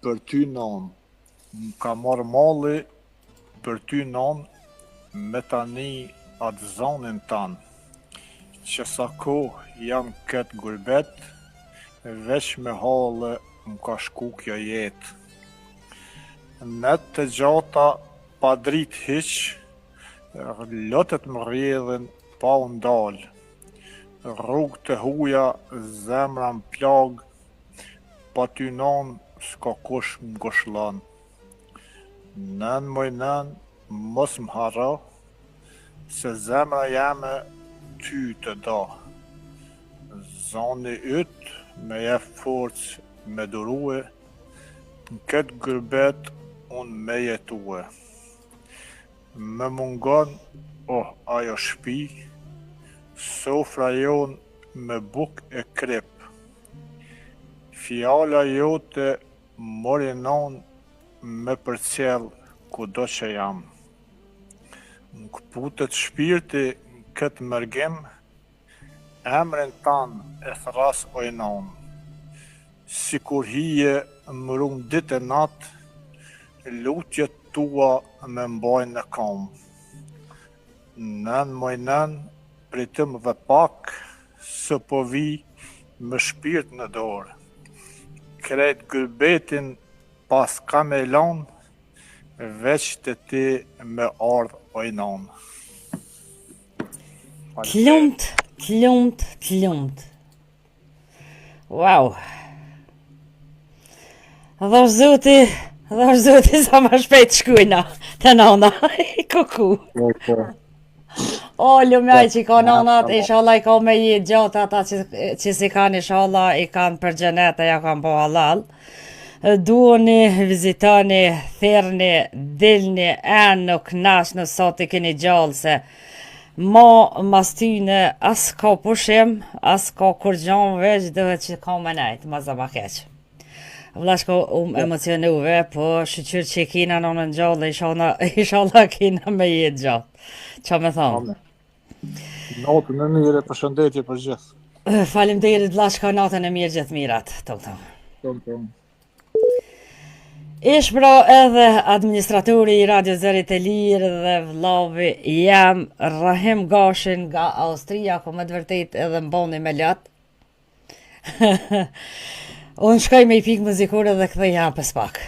për ty non, më ka marrë malli për ty non, me tani atë zonin tanë, që sa kohë jam këtë gurbet, veç me halë më ka shku kjo jetë. Net të gjata pa dritë hiq, lotet më rrjedhin pa u ndalë, rrugë të huja zemra më plagë, pa ty non s'ka kush më ngushllon. Nën moj nën, mos më harro, se zemra jeme ty të do. Zoni yt me jep forcë me durue, në këtë gurbet unë me jetue. Me mungon, ajo shpi, sofra jon me buk e krip. Fjala jote mori non me përcjell kudo që jam. Më kputet shpirti këtë mërgim, emrin tanë e thras ojnon. Si kur hije më rung dit e nat, lutjet tua me mbajnë në kom. Nën moj nën, pritim dhe pak, së po vi me shpirt në dorë. Krejt gërbetin pas ka me lon, veç të ti me ardh ojnon. Klumt. Wow. Dhash zoti sa ma shpejt shkujna, të nana, kuku. O, lumjaj që i ka nanat, inshallah i ka me jetë gjatë ata që si kanë inshallah i kanë për gjenet e ja kanë po halal. Duoni, vizitoni, thirrni, dilni, nuk nash në sot i keni gjallë se mas tyne as ka pushim, as ka kur gjon veç dëhet që ka me nejt, ma zama keq. Vlashko emocionuve, po shqyr që i kina në gjallë, inshallah kina me jetë gjatë. Qa me thonë? Natën e mirë, përshëndetje për gjithë. Faleminderit Vlashko, natën e mirë gjithë mirat. Tom. Ish pra edhe administratori i Radio Zërit e Lirë dhe vllavi jam Rahim Gashin nga Austria, ku më të vërtet edhe mboni me lot. Unë shkoj me i pikë muzikore dhe kthej jam pas pak.